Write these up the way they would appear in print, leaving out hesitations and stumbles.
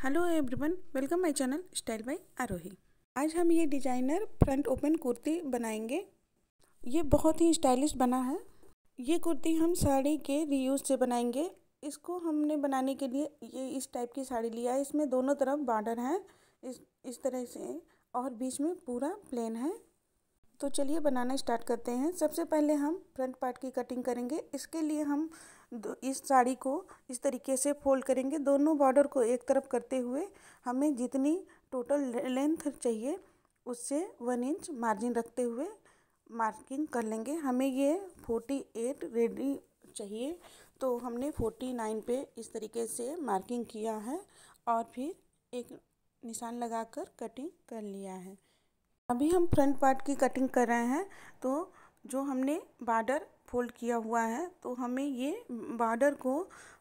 Hello everyone, welcome my channel style by Aarohi. आज हम ये डिजाइनर फ्रंट ओपन कुर्ती बनाएंगे। ये बहुत ही स्टाइलिश बना है। ये कुर्ती हम साड़ी के रीयूज से बनाएंगे। इसको हमने बनाने के लिए ये इस टाइप की साड़ी लिया है। इसमें दोनों तरफ बॉर्डर है इस तरह से, और बीच में पूरा प्लेन है। तो चलिए बनाना स्टार्ट करते हैं। सबसे पहले हम फ्रंट पार्ट की कटिंग करेंगे। इसके लिए हम इस साड़ी को इस तरीके से फोल्ड करेंगे। दोनों बॉर्डर को एक तरफ करते हुए हमें जितनी टोटल लेंथ चाहिए उससे 1 इंच मार्जिन रखते हुए मार्किंग कर लेंगे। हमें ये 48 रेडी चाहिए, तो हमने 49 पे इस तरीके से मार्किंग किया है और फिर एक निशान लगाकर कटिंग कर लिया है। अभी हम फ्रंट पार्ट की कटिंग कर रहे हैं। तो जो हमने बॉर्डर फोल्ड किया हुआ है, तो हमें ये बॉर्डर को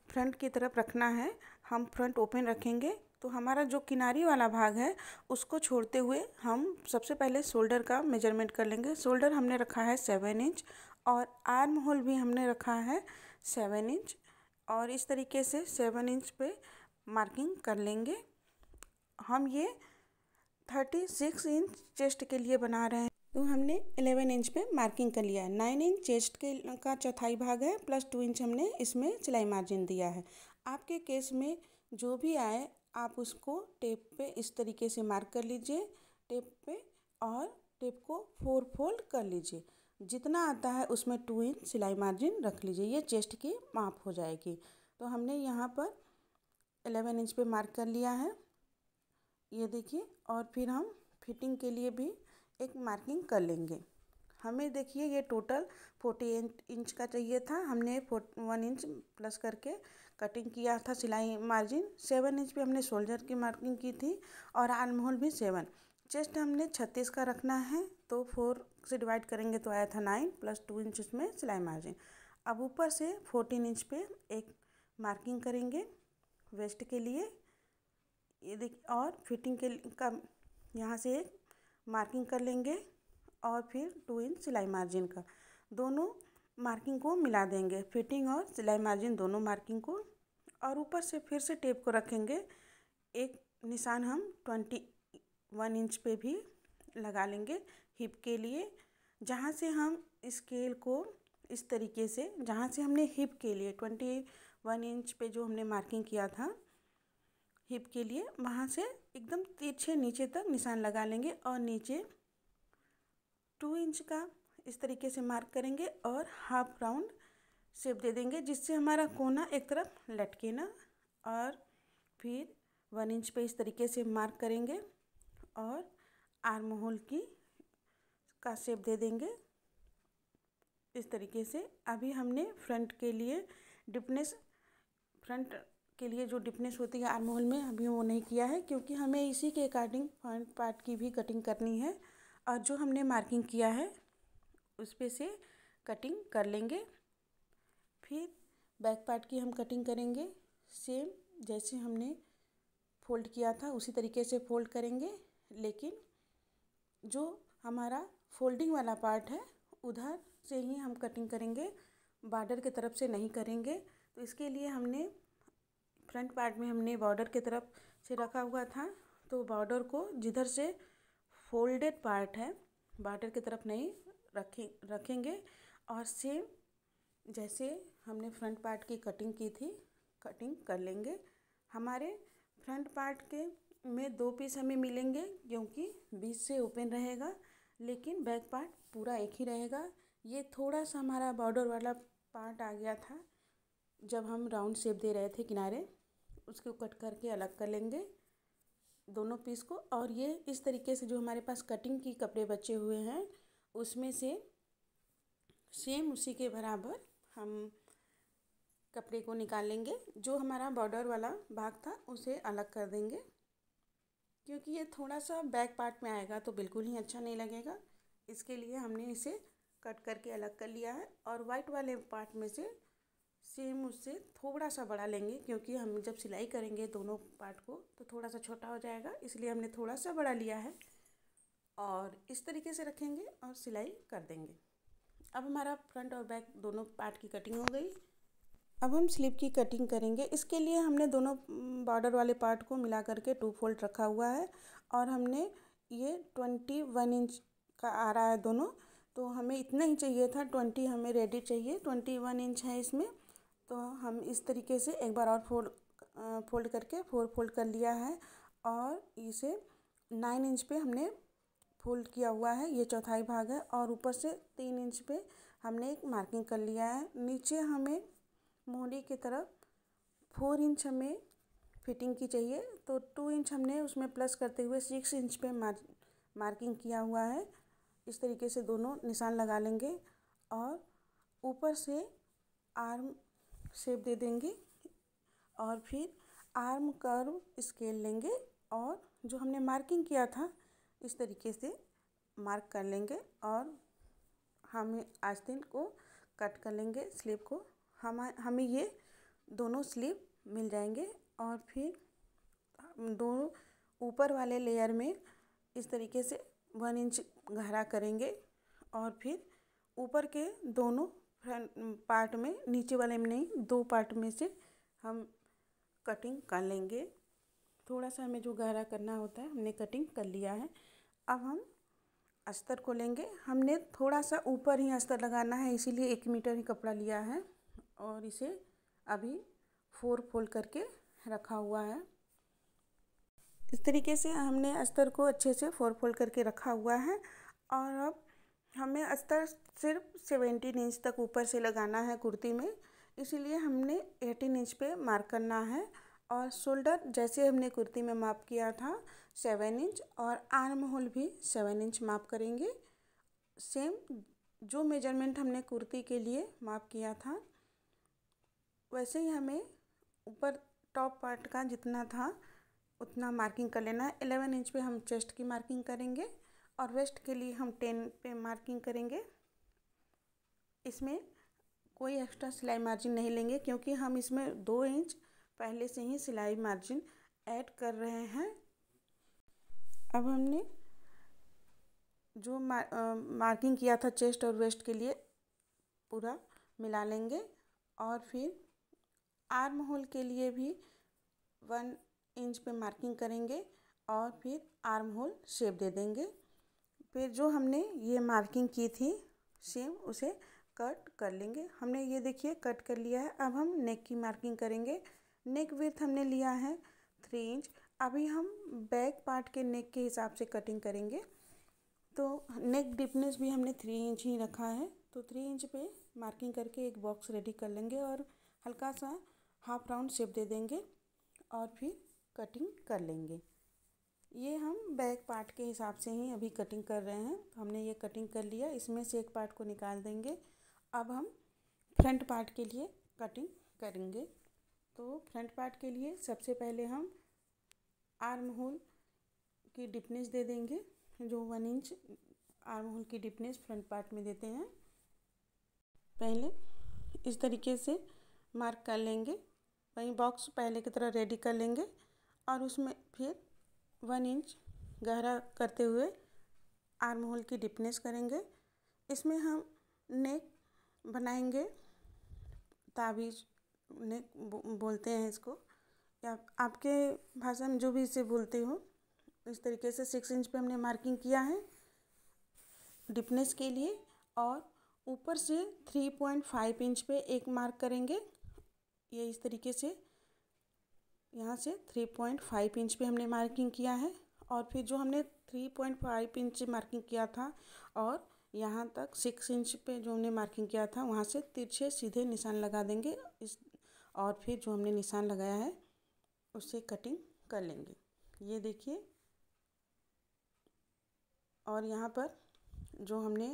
फ्रंट की तरफ रखना है। हम फ्रंट ओपन रखेंगे, तो हमारा जो किनारी वाला भाग है उसको छोड़ते हुए हम सबसे पहले शोल्डर का मेजरमेंट कर लेंगे। शोल्डर हमने रखा है 7 इंच और आर्म होल भी हमने रखा है 7 इंच, और इस तरीके से 7 इंच पे मार्किंग कर लेंगे। हम ये 36 इंच चेस्ट के लिए बना रहे हैं, तो हमने 11 इंच पे मार्किंग कर लिया है। 9 इंच चेस्ट का चौथाई भाग है, प्लस 2 इंच हमने इसमें सिलाई मार्जिन दिया है। आपके केस में जो भी आए आप उसको टेप पे इस तरीके से मार्क कर लीजिए टेप पे, और टेप को 4 फोल्ड कर लीजिए। जितना आता है उसमें 2 इंच सिलाई मार्जिन रख लीजिए। ये चेस्ट की माप हो जाएगी। तो हमने यहाँ पर 11 इंच पे मार्क कर लिया है, ये देखिए। और फिर हम फिटिंग के लिए भी एक मार्किंग कर लेंगे। हमें देखिए ये टोटल 48 इंच का चाहिए था। हमने 1 इंच प्लस करके कटिंग किया था। सिलाई मार्जिन 7 इंच पे हमने शोल्डर की मार्किंग की थी, और आर्म होल भी 7। चेस्ट हमने 36 का रखना है, तो 4 से डिवाइड करेंगे तो आया था 9 प्लस 2 इंच इसमें सिलाई मार्जिन। अब ऊपर से 14 इंच पे एक मार्किंग करेंगे वेस्ट के लिए, ये देखिए। और फिटिंग का यहाँ से एक मार्किंग कर लेंगे, और फिर 2 इंच सिलाई मार्जिन का दोनों मार्किंग को मिला देंगे, फिटिंग और सिलाई मार्जिन दोनों मार्किंग को। और ऊपर से फिर से टेप को रखेंगे। एक निशान हम 21 इंच पे भी लगा लेंगे हिप के लिए, जहाँ से हम स्केल को इस तरीके से, जहाँ से हमने हिप के लिए 21 इंच पे जो हमने मार्किंग किया था हिप के लिए, वहाँ से एकदम तिरछे नीचे तक निशान लगा लेंगे, और नीचे 2 इंच का इस तरीके से मार्क करेंगे और हाफ राउंड शेप दे देंगे, जिससे हमारा कोना एक तरफ लटके ना। और फिर 1 इंच पे इस तरीके से मार्क करेंगे और आर्म होल का शेप दे देंगे इस तरीके से। अभी हमने फ्रंट के लिए फ्रंट के लिए जो डिपनेस होती है आर्म होल में, अभी वो नहीं किया है, क्योंकि हमें इसी के अकॉर्डिंग फ्रंट पार्ट की भी कटिंग करनी है। और जो हमने मार्किंग किया है उस पे से कटिंग कर लेंगे। फिर बैक पार्ट की हम कटिंग करेंगे। सेम जैसे हमने फोल्ड किया था उसी तरीके से फोल्ड करेंगे, लेकिन जो हमारा फोल्डिंग वाला पार्ट है उधर से ही हम कटिंग करेंगे, बॉर्डर की तरफ से नहीं करेंगे। तो इसके लिए हमने फ्रंट पार्ट में हमने बॉर्डर की तरफ से रखा हुआ था, तो बॉर्डर को जिधर से फोल्डेड पार्ट है बॉर्डर की तरफ नहीं रखेंगे। और सेम जैसे हमने फ्रंट पार्ट की कटिंग की थी कटिंग कर लेंगे। हमारे फ्रंट पार्ट के में 2 पीस हमें मिलेंगे, क्योंकि बीच से ओपन रहेगा, लेकिन बैक पार्ट पूरा एक ही रहेगा। ये थोड़ा सा हमारा बॉर्डर वाला पार्ट आ गया था जब हम राउंड शेप दे रहे थे किनारे, उसको कट करके अलग कर लेंगे दोनों पीस को। और ये इस तरीके से जो हमारे पास कटिंग की कपड़े बचे हुए हैं उसमें से सेम उसी के बराबर हम कपड़े को निकाल लेंगे। जो हमारा बॉर्डर वाला भाग था उसे अलग कर देंगे, क्योंकि ये थोड़ा सा बैक पार्ट में आएगा तो बिल्कुल ही अच्छा नहीं लगेगा। इसके लिए हमने इसे कट करके अलग कर लिया है। और वाइट वाले पार्ट में से सेम उससे थोड़ा सा बड़ा लेंगे, क्योंकि हम जब सिलाई करेंगे दोनों पार्ट को तो थोड़ा सा छोटा हो जाएगा, इसलिए हमने थोड़ा सा बड़ा लिया है। और इस तरीके से रखेंगे और सिलाई कर देंगे। अब हमारा फ्रंट और बैक दोनों पार्ट की कटिंग हो गई। अब हम स्लीव की कटिंग करेंगे। इसके लिए हमने दोनों बॉर्डर वाले पार्ट को मिला करके 2 फोल्ड रखा हुआ है और हमने ये 21 इंच का आ रहा है दोनों, तो हमें इतना ही चाहिए था, 20 हमें रेडी चाहिए, 21 इंच है इसमें। तो हम इस तरीके से एक बार और फोल्ड करके 4 फोल्ड कर लिया है और इसे 9 इंच पे हमने फोल्ड किया हुआ है, ये चौथाई भाग है। और ऊपर से 3 इंच पे हमने एक मार्किंग कर लिया है। नीचे हमें मोड़ी की तरफ 4 इंच हमें फिटिंग की चाहिए, तो 2 इंच हमने उसमें प्लस करते हुए 6 इंच पे मार्किंग किया हुआ है। इस तरीके से दोनों निशान लगा लेंगे और ऊपर से आर्म शेप दे देंगे और फिर आर्म कर्व स्केल लेंगे और जो हमने मार्किंग किया था इस तरीके से मार्क कर लेंगे और हमें आस्तीन को कट कर लेंगे, स्लीव को। हमें ये दोनों स्लीव मिल जाएंगे और फिर दोनों ऊपर वाले लेयर में इस तरीके से 1 इंच गहरा करेंगे और फिर ऊपर के दोनों फ्रंट पार्ट में, नीचे वाले में नहीं, 2 पार्ट में से हम कटिंग कर लेंगे। थोड़ा सा हमें जो गहरा करना होता है हमने कटिंग कर लिया है। अब हम अस्तर को लेंगे। हमने थोड़ा सा ऊपर ही अस्तर लगाना है, इसीलिए 1 मीटर ही कपड़ा लिया है और इसे अभी 4 फोल्ड करके रखा हुआ है। इस तरीके से हमने अस्तर को अच्छे से 4 फोल्ड करके रखा हुआ है और अब हमें अस्तर सिर्फ 17 इंच तक ऊपर से लगाना है कुर्ती में, इसीलिए हमने 18 इंच पे मार्क करना है। और शोल्डर जैसे हमने कुर्ती में माप किया था 7 इंच और आर्म होल भी 7 इंच माप करेंगे। सेम जो मेजरमेंट हमने कुर्ती के लिए माप किया था वैसे ही हमें ऊपर टॉप पार्ट का जितना था उतना मार्किंग कर लेना है। 11 इंच पे हम चेस्ट की मार्किंग करेंगे और वेस्ट के लिए हम 10 पे मार्किंग करेंगे। इसमें कोई एक्स्ट्रा सिलाई मार्जिन नहीं लेंगे क्योंकि हम इसमें 2 इंच पहले से ही सिलाई मार्जिन ऐड कर रहे हैं। अब हमने जो मार्किंग किया था चेस्ट और वेस्ट के लिए पूरा मिला लेंगे और फिर आर्म होल के लिए भी 1 इंच पे मार्किंग करेंगे और फिर आर्म होल शेप दे देंगे। फिर जो हमने ये मार्किंग की थी सेम उसे कट कर लेंगे। हमने ये देखिए कट कर लिया है। अब हम नेक की मार्किंग करेंगे। नेक विड्थ हमने लिया है 3 इंच। अभी हम बैक पार्ट के नेक के हिसाब से कटिंग करेंगे, तो नेक डीपनेस भी हमने 3 इंच ही रखा है, तो 3 इंच पे मार्किंग करके एक बॉक्स रेडी कर लेंगे और हल्का सा हाफ राउंड शेप दे देंगे और फिर कटिंग कर लेंगे। ये हम बैक पार्ट के हिसाब से ही अभी कटिंग कर रहे हैं। हमने ये कटिंग कर लिया, इसमें से एक पार्ट को निकाल देंगे। अब हम फ्रंट पार्ट के लिए कटिंग करेंगे। तो फ्रंट पार्ट के लिए सबसे पहले हम आर्म होल की डिपनेस दे देंगे, जो 1 इंच आर्म होल की डिपनेस फ्रंट पार्ट में देते हैं। पहले इस तरीके से मार्क कर लेंगे, वहीं बॉक्स पहले की तरह रेडी कर लेंगे और उसमें फिर 1 इंच गहरा करते हुए आर्म होल की डिपनेस करेंगे। इसमें हम नेक बनाएंगे, ताबीज नेक बोलते हैं इसको, या आपके भाषा में जो भी इसे बोलते हो। इस तरीके से 6 इंच पे हमने मार्किंग किया है डिपनेस के लिए और ऊपर से 3.5 इंच पे एक मार्क करेंगे। ये इस तरीके से यहाँ से 3.5 इंच पे हमने मार्किंग किया है और फिर जो हमने 3.5 इंच मार्किंग किया था और यहाँ तक 6 इंच पे जो हमने मार्किंग किया था वहाँ से तिरछे सीधे निशान लगा देंगे और फिर जो हमने निशान लगाया है उससे कटिंग कर लेंगे। ये देखिए, और यहाँ पर जो हमने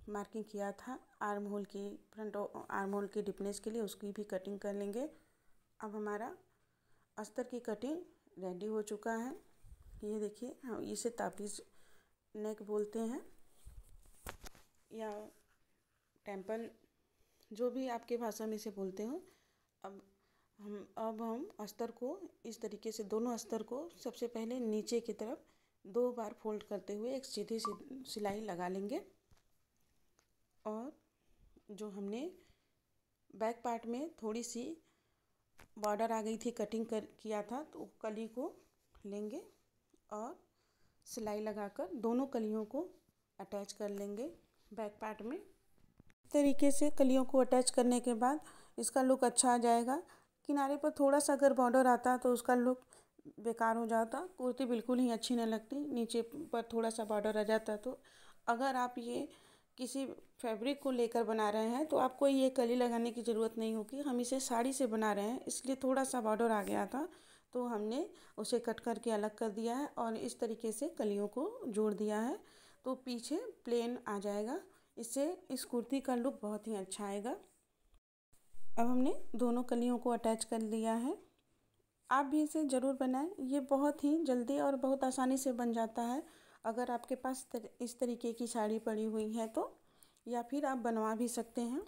मार्किंग किया था आर्म होल की, फ्रंट आर्म होल की डिपनेस के लिए, उसकी भी कटिंग कर लेंगे। अब हमारा अस्तर की कटिंग रेडी हो चुका है। ये देखिए, हम इसे ताबीज नेक बोलते हैं या टेम्पल, जो भी आपके भाषा में इसे बोलते हो। अब हम अस्तर को इस तरीके से, दोनों अस्तर को सबसे पहले नीचे की तरफ 2 बार फोल्ड करते हुए एक सीधी सिलाई लगा लेंगे और जो हमने बैक पार्ट में थोड़ी सी बॉर्डर आ गई थी, कटिंग किया था, तो कली को लेंगे और सिलाई लगाकर दोनों कलियों को अटैच कर लेंगे बैक पार्ट में। इस तरीके से कलियों को अटैच करने के बाद इसका लुक अच्छा आ जाएगा। किनारे पर थोड़ा सा अगर बॉर्डर आता तो उसका लुक बेकार हो जाता, कुर्ती बिल्कुल ही अच्छी नहीं लगती। नीचे पर थोड़ा सा बॉर्डर आ जाता। तो अगर आप ये किसी फैब्रिक को लेकर बना रहे हैं तो आपको ये कली लगाने की ज़रूरत नहीं होगी। हम इसे साड़ी से बना रहे हैं, इसलिए थोड़ा सा बॉर्डर आ गया था तो हमने उसे कट करके अलग कर दिया है और इस तरीके से कलियों को जोड़ दिया है, तो पीछे प्लेन आ जाएगा। इससे इस कुर्ती का लुक बहुत ही अच्छा आएगा। अब हमने दोनों कलियों को अटैच कर लिया है। आप भी इसे ज़रूर बनाएं, ये बहुत ही जल्दी और बहुत आसानी से बन जाता है। अगर आपके पास इस तरीके की साड़ी पड़ी हुई है तो, या फिर आप बनवा भी सकते हैं।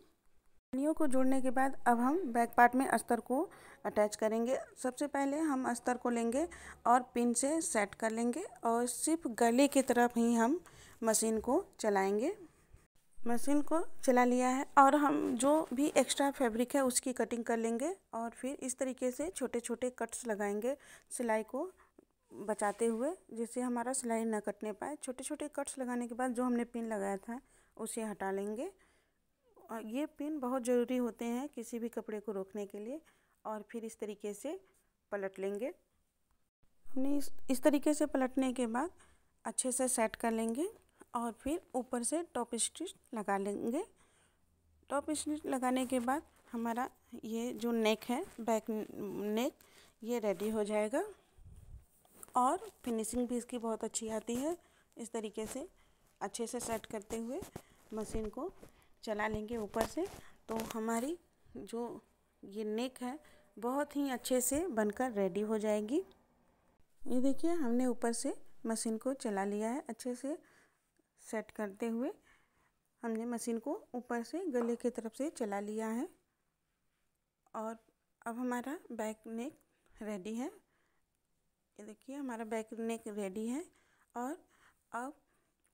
कलियों को जोड़ने के बाद अब हम बैक पार्ट में अस्तर को अटैच करेंगे। सबसे पहले हम अस्तर को लेंगे और पिन से सेट कर लेंगे और सिर्फ गले की तरफ ही हम मशीन को चलाएंगे। मशीन को चला लिया है और हम जो भी एक्स्ट्रा फैब्रिक है उसकी कटिंग कर लेंगे और फिर इस तरीके से छोटे छोटे कट्स लगाएंगे सिलाई को बचाते हुए, जिससे हमारा सिलाई न कटने पाए। छोटे छोटे कट्स लगाने के बाद जो हमने पिन लगाया था उसे हटा लेंगे। और ये पिन बहुत ज़रूरी होते हैं किसी भी कपड़े को रोकने के लिए। और फिर इस तरीके से पलट लेंगे। हमने इस तरीके से पलटने के बाद अच्छे से सेट कर लेंगे और फिर ऊपर से टॉप स्टिच लगा लेंगे। टॉप स्टिच लगाने के बाद हमारा ये जो नेक है, बैक नेक, ये रेडी हो जाएगा और फिनिशिंग भी इसकी बहुत अच्छी आती है। इस तरीके से अच्छे से सेट करते हुए मशीन को चला लेंगे ऊपर से, तो हमारी जो ये नेक है बहुत ही अच्छे से बनकर रेडी हो जाएगी। ये देखिए, हमने ऊपर से मशीन को चला लिया है। अच्छे से सेट करते हुए हमने मशीन को ऊपर से गले की तरफ से चला लिया है और अब हमारा बैक नेक रेडी है। ये देखिए, हमारा बैक नेक रेडी है और अब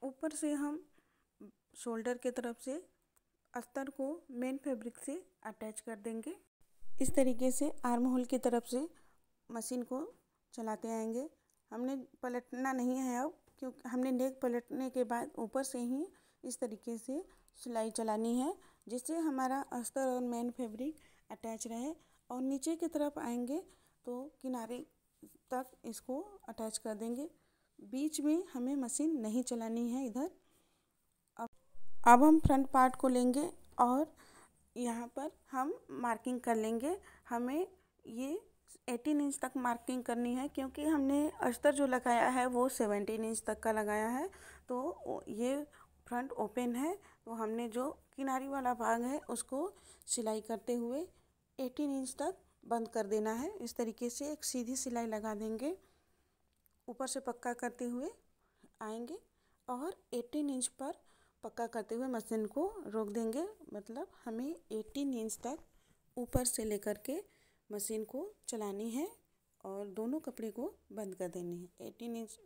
ऊपर से हम शोल्डर की तरफ से अस्तर को मेन फैब्रिक से अटैच कर देंगे। इस तरीके से आर्म होल की तरफ से मशीन को चलाते आएंगे। हमने पलटना नहीं है अब, क्योंकि हमने नेक पलटने के बाद ऊपर से ही इस तरीके से सिलाई चलानी है, जिससे हमारा अस्तर और मेन फैब्रिक अटैच रहे। और नीचे की तरफ आएंगे तो किनारे तक इसको अटैच कर देंगे। बीच में हमें मशीन नहीं चलानी है इधर। अब हम फ्रंट पार्ट को लेंगे और यहाँ पर हम मार्किंग कर लेंगे। हमें ये 18 इंच तक मार्किंग करनी है, क्योंकि हमने अस्तर जो लगाया है वो 17 इंच तक का लगाया है। तो ये फ्रंट ओपन है, तो हमने जो किनारी वाला भाग है उसको सिलाई करते हुए 18 इंच तक बंद कर देना है। इस तरीके से एक सीधी सिलाई लगा देंगे, ऊपर से पक्का करते हुए आएंगे और 18 इंच पर पक्का करते हुए मशीन को रोक देंगे। मतलब हमें 18 इंच तक ऊपर से लेकर के मशीन को चलानी है और दोनों कपड़े को बंद कर देनी है। 18 इंच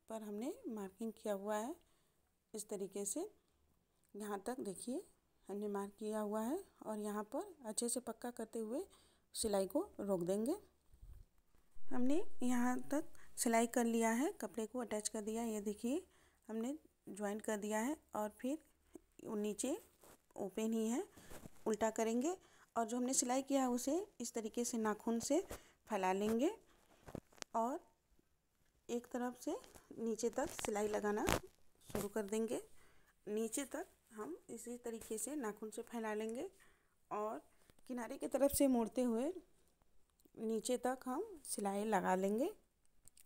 पर हमने मार्किंग किया हुआ है। इस तरीके से यहाँ तक देखिए हमने मार्क किया हुआ है और यहाँ पर अच्छे से पक्का करते हुए सिलाई को रोक देंगे। हमने यहाँ तक सिलाई कर लिया है, कपड़े को अटैच कर दिया। ये देखिए, हमने ज्वाइन कर दिया है और फिर नीचे ओपन ही है, उल्टा करेंगे और जो हमने सिलाई किया है उसे इस तरीके से नाखून से फैला लेंगे और एक तरफ से नीचे तक सिलाई लगाना शुरू कर देंगे। नीचे तक हम इसी तरीके से नाखून से फैला लेंगे और किनारे की तरफ से मोड़ते हुए नीचे तक हम सिलाई लगा लेंगे।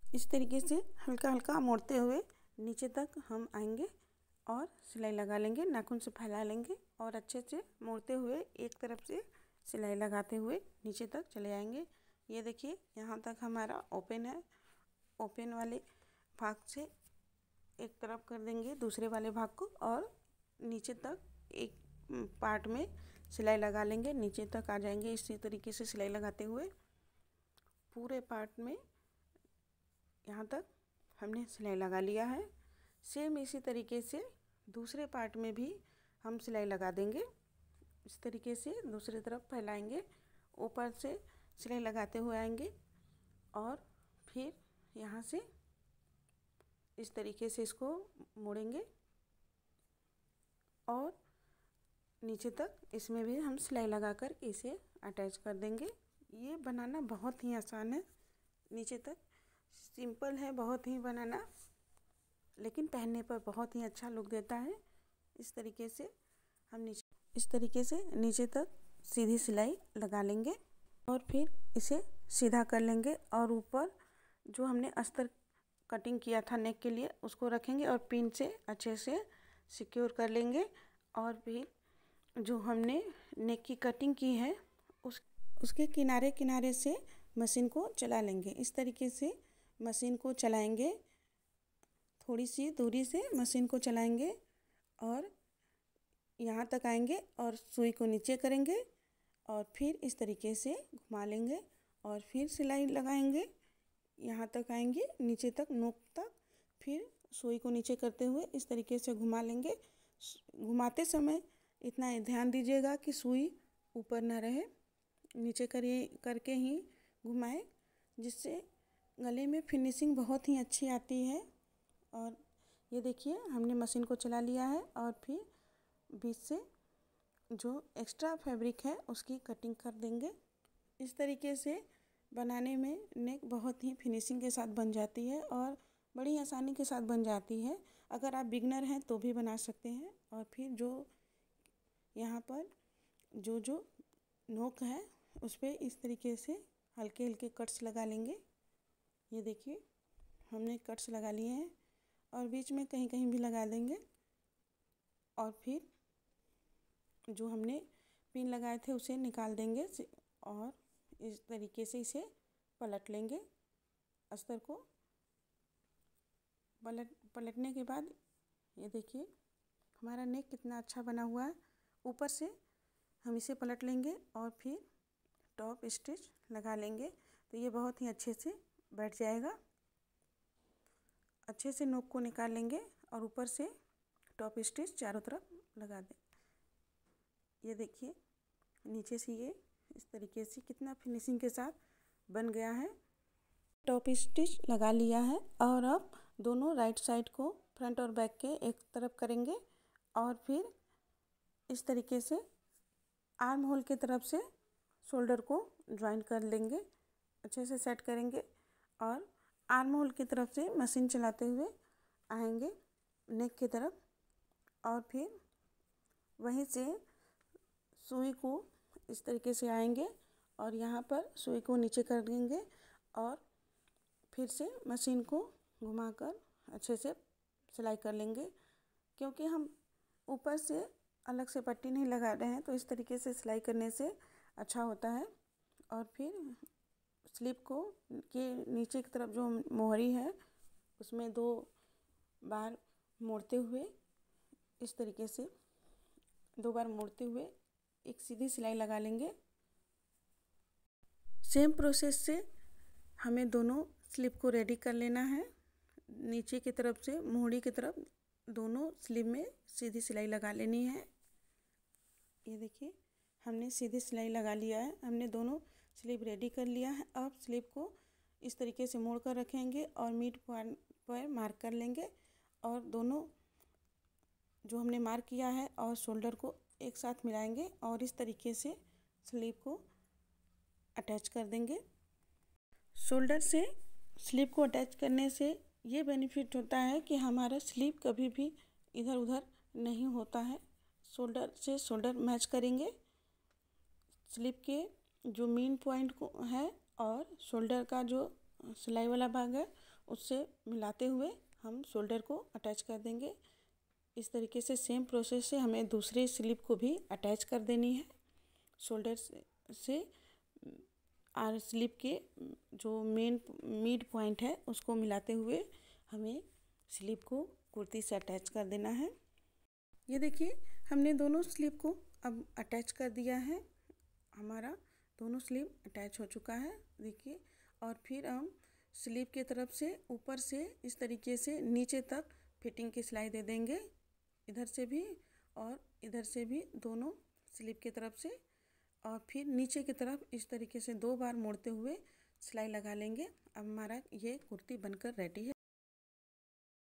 इस तरीके से हल्का हल्का मोड़ते हुए नीचे तक हम आएंगे और सिलाई लगा लेंगे। नाखून से फैला लेंगे और अच्छे से मोड़ते हुए एक तरफ से सिलाई लगाते हुए नीचे तक चले आएंगे। ये देखिए, यहाँ तक हमारा ओपन है। ओपन वाले भाग से एक तरफ कर देंगे दूसरे वाले भाग को और नीचे तक एक पार्ट में सिलाई लगा लेंगे। नीचे तक आ जाएंगे। इसी तरीके से सिलाई लगाते हुए पूरे पार्ट में यहाँ तक हमने सिलाई लगा लिया है। सेम इसी तरीके से दूसरे पार्ट में भी हम सिलाई लगा देंगे। इस तरीके से दूसरी तरफ फैलाएंगे, ऊपर से सिलाई लगाते हुए आएंगे और फिर यहाँ से इस तरीके से इसको मोड़ेंगे और नीचे तक इसमें भी हम सिलाई लगाकर इसे अटैच कर देंगे। ये बनाना बहुत ही आसान है, नीचे तक सिंपल है बहुत ही बनाना, लेकिन पहनने पर बहुत ही अच्छा लुक देता है। इस तरीके से हम नीचे तक सीधी सिलाई लगा लेंगे और फिर इसे सीधा कर लेंगे और ऊपर जो हमने अस्तर कटिंग किया था नेक के लिए उसको रखेंगे और पिन से अच्छे से सिक्योर कर लेंगे और फिर जो हमने नेक की कटिंग की है उसके किनारे किनारे से मशीन को चला लेंगे। इस तरीके से मशीन को चलाएंगे, थोड़ी सी दूरी से मशीन को चलाएंगे और यहाँ तक आएंगे और सुई को नीचे करेंगे और फिर इस तरीके से घुमा लेंगे और फिर सिलाई लगाएंगे। यहाँ तक आएंगे, नीचे तक नोक तक, फिर सुई को नीचे करते हुए इस तरीके से घुमा लेंगे। घुमाते समय इतना ध्यान दीजिएगा कि सुई ऊपर ना रहे, नीचे करके ही घुमाएं, जिससे गले में फिनिशिंग बहुत ही अच्छी आती है। और ये देखिए हमने मशीन को चला लिया है और फिर बीच से जो एक्स्ट्रा फैब्रिक है उसकी कटिंग कर देंगे। इस तरीके से बनाने में नेक बहुत ही फिनिशिंग के साथ बन जाती है और बड़ी आसानी के साथ बन जाती है। अगर आप बिगनर हैं तो भी बना सकते हैं। और फिर जो यहाँ पर जो नोक है उस पर इस तरीके से हल्के हल्के कट्स लगा लेंगे। ये देखिए हमने कट्स लगा लिए हैं और बीच में कहीं कहीं भी लगा देंगे और फिर जो हमने पिन लगाए थे उसे निकाल देंगे और इस तरीके से इसे पलट लेंगे। अस्तर को पलटने के बाद ये देखिए हमारा नेक कितना अच्छा बना हुआ है। ऊपर से हम इसे पलट लेंगे और फिर टॉप स्टिच लगा लेंगे तो ये बहुत ही अच्छे से बैठ जाएगा। अच्छे से नोक को निकाल लेंगे और ऊपर से टॉप स्टिच चारों तरफ लगा दें। ये देखिए नीचे से ये इस तरीके से कितना फिनिशिंग के साथ बन गया है। टॉप स्टिच लगा लिया है और अब दोनों राइट साइड को फ्रंट और बैक के एक तरफ करेंगे और फिर इस तरीके से आर्म होल की तरफ से शोल्डर को ज्वाइन कर लेंगे, अच्छे से सेट करेंगे और आर्म होल की तरफ से मशीन चलाते हुए आएंगे नेक की तरफ और फिर वहीं से सुई को इस तरीके से आएंगे और यहाँ पर सुई को नीचे कर देंगे और फिर से मशीन को घुमाकर अच्छे से सिलाई कर लेंगे। क्योंकि हम ऊपर से अलग से पट्टी नहीं लगा रहे हैं तो इस तरीके से सिलाई करने से अच्छा होता है। और फिर स्लिप को के नीचे की तरफ जो मोहरी है उसमें 2 बार मोड़ते हुए इस तरीके से 2 बार मोड़ते हुए एक सीधी सिलाई लगा लेंगे। सेम प्रोसेस से हमें दोनों स्लिप को रेडी कर लेना है। नीचे की तरफ से मोहरी की तरफ दोनों स्लिप में सीधी सिलाई लगा लेनी है। ये देखिए हमने सीधी सिलाई लगा लिया है, हमने दोनों स्लिप रेडी कर लिया है। अब स्लिप को इस तरीके से मोड़ कर रखेंगे और मिड पॉइंट पर मार्क कर लेंगे और दोनों जो हमने मार्क किया है और शोल्डर को एक साथ मिलाएंगे और इस तरीके से स्लिप को अटैच कर देंगे। शोल्डर से स्लिप को अटैच करने से ये बेनिफिट होता है कि हमारा स्लिप कभी भी इधर उधर नहीं होता है। शोल्डर से शोल्डर मैच करेंगे, स्लिप के जो मेन पॉइंट को है और शोल्डर का जो सिलाई वाला भाग है उससे मिलाते हुए हम शोल्डर को अटैच कर देंगे। इस तरीके से सेम प्रोसेस से हमें दूसरे स्लिप को भी अटैच कर देनी है। शोल्डर से और स्लिप के जो मिड पॉइंट है उसको मिलाते हुए हमें स्लिप को कुर्ती से अटैच कर देना है। ये देखिए हमने दोनों स्लिप को अब अटैच कर दिया है, हमारा दोनों स्लिप अटैच हो चुका है देखिए। और फिर हम स्लिप की तरफ से ऊपर से इस तरीके से नीचे तक फिटिंग की सिलाई दे देंगे, इधर से भी और इधर से भी दोनों स्लीव की तरफ से और फिर नीचे की तरफ इस तरीके से 2 बार मोड़ते हुए सिलाई लगा लेंगे। अब हमारा ये कुर्ती बनकर रेडी है।